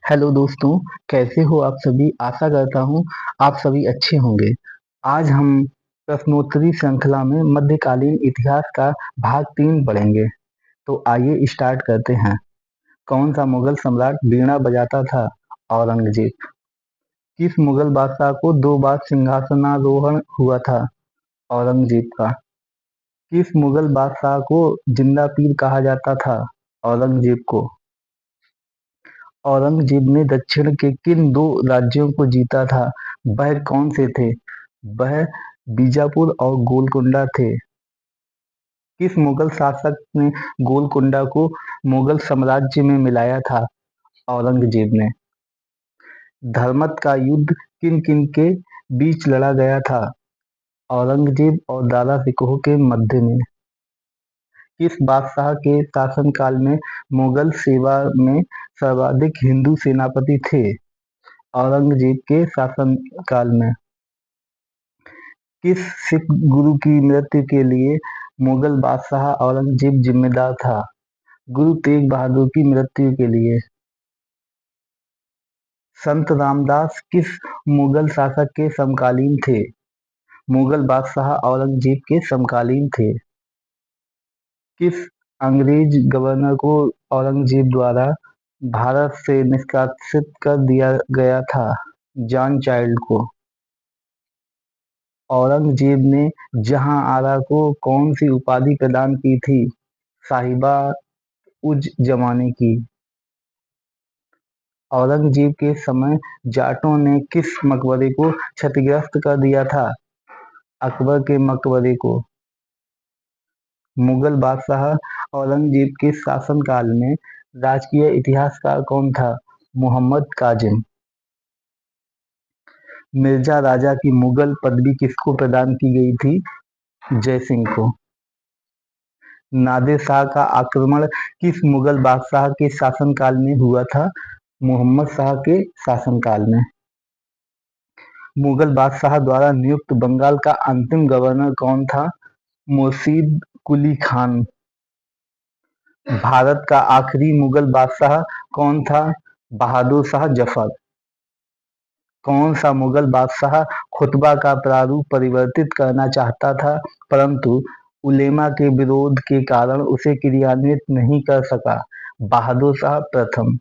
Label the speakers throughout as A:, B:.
A: Hello दोस्तों, कैसे हो आप सभी? आशा करता हूँ आप सभी अच्छे होंगे। आज हम प्रश्नोत्तरी श्रृंखला में मध्यकालीन इतिहास का भाग 3 पढ़ेंगे। तो आइए स्टार्ट करते हैं। कौन सा मुगल सम्राट वीणा बजाता था? औरंगजेब। किस मुगल बादशाह को 2 बार सिंहासनारोहण हुआ था? औरंगजेब का। किस मुगल बादशाह को जिंदा पीर कहा जाता था? औरंगजेब को। औरंगजेब ने दक्षिण के किन 2 राज्यों को जीता था? वह कौन से थे? वह बीजापुर और गोलकुंडा थे। किस मुगल शासक ने गोलकुंडा को मुगल साम्राज्य में मिलाया था? औरंगजेब ने। धर्मत का युद्ध किन किन के बीच लड़ा गया था? औरंगजेब और दारा शिकोह के मध्य में। किस बादशाह के शासनकाल में मुगल सेवा में सर्वाधिक हिंदू सेनापति थे? औरंगजेब के शासनकाल में। किस सिख गुरु की मृत्यु के लिए मुगल बादशाह औरंगजेब जिम्मेदार था? गुरु तेग बहादुर की मृत्यु के लिए। संत रामदास किस मुगल शासक के समकालीन थे? मुगल बादशाह औरंगजेब के समकालीन थे। किस अंग्रेज गवर्नर को औरंगजेब द्वारा भारत से निष्कासित कर दिया गया था? जॉन चाइल्ड को। औरंगजेब ने जहां आरा को कौन सी उपाधि प्रदान की थी? साहिबा उज जमाने की। औरंगजेब के समय जाटों ने किस मकबरे को क्षतिग्रस्त कर दिया था? अकबर के मकबरे को। मुगल बादशाह औरंगजेब के शासनकाल में राजकीय इतिहासकार कौन था? मोहम्मद काजिम। मिर्जा राजा की मुगल पदवी किसको प्रदान की गई थी? जय सिंह को। नादिर शाह का आक्रमण किस मुगल बादशाह के शासनकाल में हुआ था? मोहम्मद शाह के शासनकाल में। मुगल बादशाह द्वारा नियुक्त बंगाल का अंतिम गवर्नर कौन था? मुर्शीद कुली खान। भारत का आखिरी मुगल बादशाह कौन था? बहादुर शाह जफर। कौन सा मुगल बादशाह खुतबा का प्रारूप परिवर्तित करना चाहता था, परंतु उलेमा के विरोध के कारण उसे क्रियान्वित नहीं कर सका? बहादुर शाह प्रथम।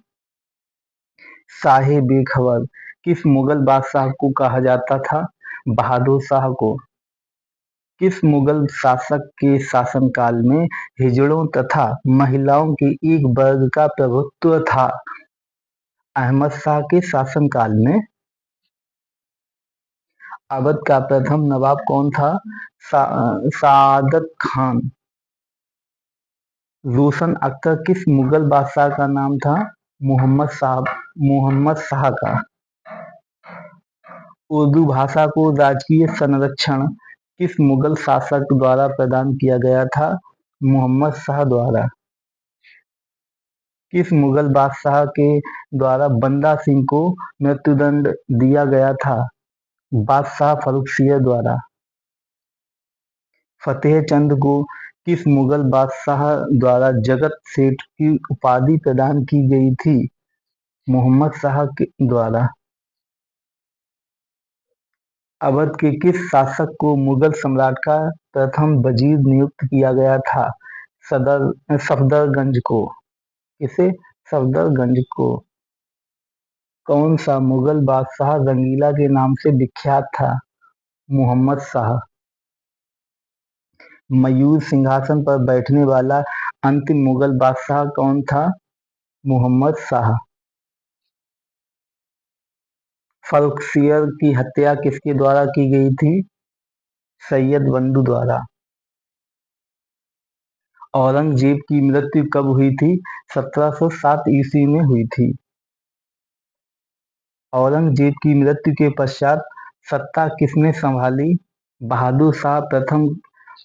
A: शाहे बेखबर किस मुगल बादशाह को कहा जाता था? बहादुर शाह को। किस मुगल शासक के शासनकाल में हिजड़ों तथा महिलाओं के एक वर्ग का प्रभुत्व था? अहमद शाह के शासनकाल में। अवध का प्रथम नवाब कौन था? सादत खान। रोशन अख्तर किस मुगल बादशाह का नाम था? मोहम्मद शाह का। उर्दू भाषा को राजकीय संरक्षण किस मुगल शासक द्वारा प्रदान किया गया था? मोहम्मद शाह द्वारा। किस मुगल बादशाह के द्वारा बंदा सिंह को मृत्युदंड दिया गया था? बादशाह फर्रुखसियर द्वारा। फतेह चंद को किस मुगल बादशाह द्वारा जगत सेठ की उपाधि प्रदान की गई थी? मोहम्मद शाह द्वारा। अवध के किस शासक को मुगल सम्राट का प्रथम वजीर नियुक्त किया गया था? सफदरगंज को। किसे? सफदरगंज को। कौन सा मुगल बादशाह रंगीला के नाम से विख्यात था? मोहम्मद शाह। मयूर सिंहासन पर बैठने वाला अंतिम मुगल बादशाह कौन था? मोहम्मद शाह। फर्रुखसियर की हत्या किसके द्वारा की गई थी? सैयद बंडू द्वारा। औरंगजेब की मृत्यु कब हुई थी? 1707 ईस्वी में हुई थी। औरंगजेब की मृत्यु के पश्चात सत्ता किसने संभाली? बहादुर शाह प्रथम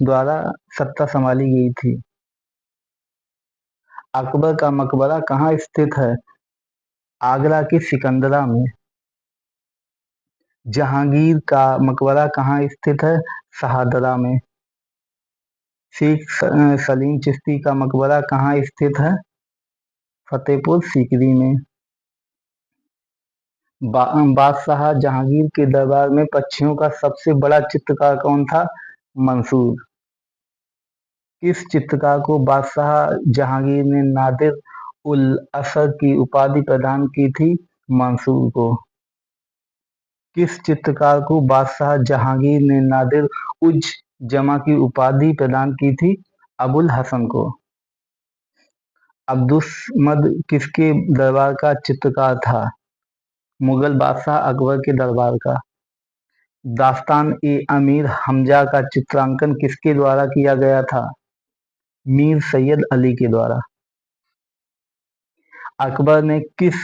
A: द्वारा सत्ता संभाली गई थी। अकबर का मकबरा कहाँ स्थित है? आगरा के सिकंदरा में। जहांगीर का मकबरा कहाँ स्थित है? शहादरा में। शेख सलीम चिश्ती का मकबरा कहाँ स्थित है? फतेहपुर सीकरी में। बादशाह जहांगीर के दरबार में पक्षियों का सबसे बड़ा चित्रकार कौन था? मंसूर। किस चित्रकार को बादशाह जहांगीर ने नादिर उल असर की उपाधि प्रदान की थी? मंसूर को। किस चित्रकार को बादशाह जहांगीर ने नादिर उज जमा की उपाधि प्रदान की थी? अबुल हसन को। अब्दुस्मद किसके दरबार का चित्रकार था? मुगल बादशाह अकबर के दरबार का। दास्तान ए अमीर हमजा का चित्रांकन किसके द्वारा किया गया था? मीर सैयद अली के द्वारा। अकबर ने किस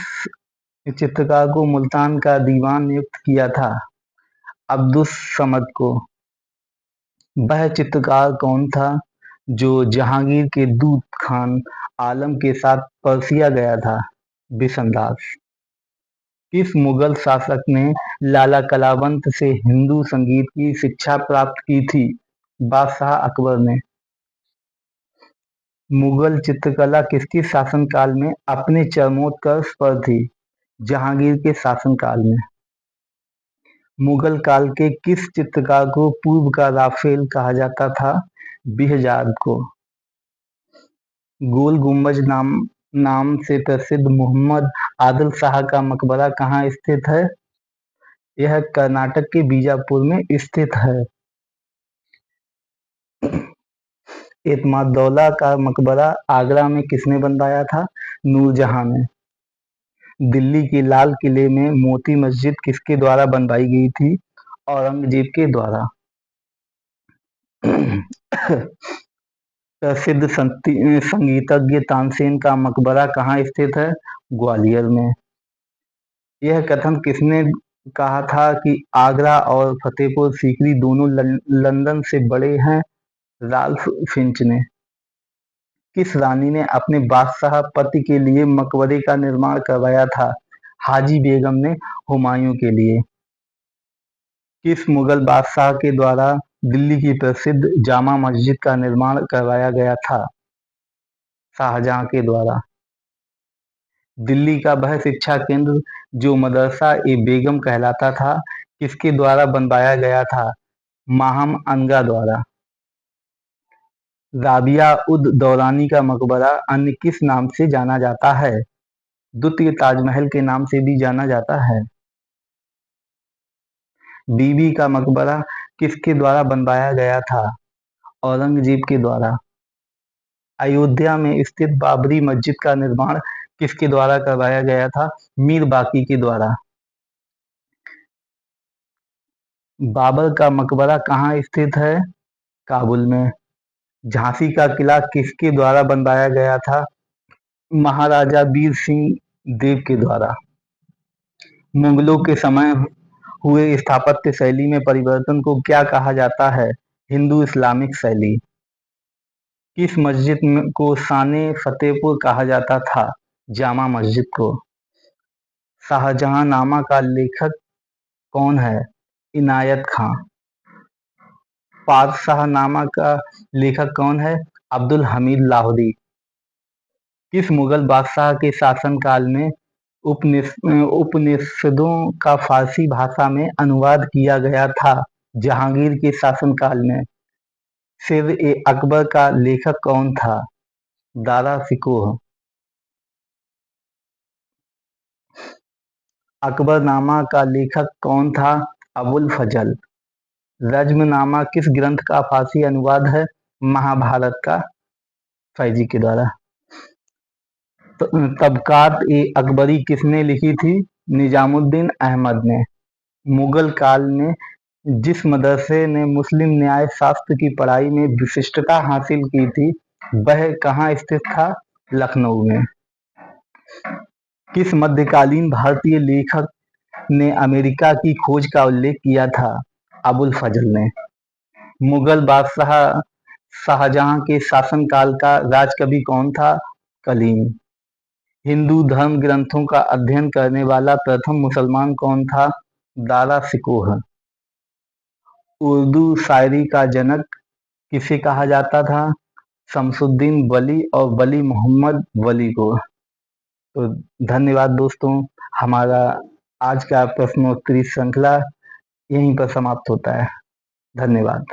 A: चित्रकार को मुल्तान का दीवान नियुक्त किया था? अब्दुस समद को। वह चित्रकार कौन था जो जहांगीर के दूत खान आलम के साथ परसिया गया था? बिशनदास। किस मुगल शासक ने लाला कलावंत से हिंदू संगीत की शिक्षा प्राप्त की थी? बादशाह अकबर ने। मुगल चित्रकला किसके शासनकाल में अपने चरमोत्कर्ष पर थी? जहांगीर के शासनकाल में। मुगल काल के किस चित्रकार को पूर्व का राफेल कहा जाता था? बेहजाद को। गोल गुम्बज नाम से प्रसिद्ध मोहम्मद आदिल शाह का मकबरा कहाँ स्थित है? यह कर्नाटक के बीजापुर में स्थित है। एतमादौला का मकबरा आगरा में किसने बनवाया था? नूरजहां ने। दिल्ली के लाल किले में मोती मस्जिद किसके द्वारा बनवाई गई थी? औरंगजेब के द्वारा। प्रसिद्ध संगीतज्ञ तानसेन का मकबरा कहाँ स्थित है? ग्वालियर में। यह कथन किसने कहा था कि आगरा और फतेहपुर सीकरी दोनों लंदन से बड़े हैं? राल्फ फिंच ने। किस रानी ने अपने बादशाह पति के लिए मकबरे का निर्माण करवाया था? हाजी बेगम ने हुमायूं के लिए। किस मुगल बादशाह के द्वारा दिल्ली की प्रसिद्ध जामा मस्जिद का निर्माण करवाया गया था? शाहजहां के द्वारा। दिल्ली का वह शिक्षा केंद्र जो मदरसा ए बेगम कहलाता था किसके द्वारा बनवाया गया था? माहम अनगा द्वारा। राबिया उद दौरानी का मकबरा अन्य किस नाम से जाना जाता है? द्वितीय ताजमहल के नाम से भी जाना जाता है। बीबी का मकबरा किसके द्वारा बनवाया गया था? औरंगजेब के द्वारा। अयोध्या में स्थित बाबरी मस्जिद का निर्माण किसके द्वारा करवाया गया था? मीर बाकी के द्वारा। बाबर का मकबरा कहाँ स्थित है? काबुल में। झांसी का किला किसके द्वारा बनवाया गया था? महाराजा वीर सिंह देव के द्वारा। मुगलों के समय हुए स्थापत्य शैली में परिवर्तन को क्या कहा जाता है? हिंदू इस्लामिक शैली। किस मस्जिद को शाने फतेहपुर कहा जाता था? जामा मस्जिद को। शाहजहांनामा का लेखक कौन है? इनायत खां। पातशाहनामा का लेखक कौन है? अब्दुल हमीद लाहौरी। किस मुगल बादशाह के शासनकाल में उपनिषदों का फारसी भाषा में अनुवाद किया गया था? जहांगीर के शासनकाल में। सिर ए अकबर का लेखक कौन था? दारा शिकोह। अकबरनामा का लेखक कौन था? अबुल फजल। रज्मनामा किस ग्रंथ का फारसी अनुवाद है? महाभारत का, फैजी के द्वारा। तबकात ए अकबरी किसने लिखी थी? निजामुद्दीन अहमद ने। मुगल काल में जिस मदरसे ने मुस्लिम न्याय शास्त्र की पढ़ाई में विशिष्टता हासिल की थी वह कहाँ स्थित था? लखनऊ में। किस मध्यकालीन भारतीय लेखक ने अमेरिका की खोज का उल्लेख किया था? अबुल फजल ने। मुगल बादशाह शाहजहां के शासनकाल का राजकवि कौन था? कलीम। हिंदू धर्म ग्रंथों का अध्ययन करने वाला प्रथम मुसलमान कौन था? दारा शिकोह। उर्दू शायरी का जनक किसे कहा जाता था? शमसुद्दीन वली और वली मोहम्मद वली को। तो धन्यवाद दोस्तों, हमारा आज का प्रश्नोत्तरी श्रृंखला यहीं पर समाप्त होता है। धन्यवाद।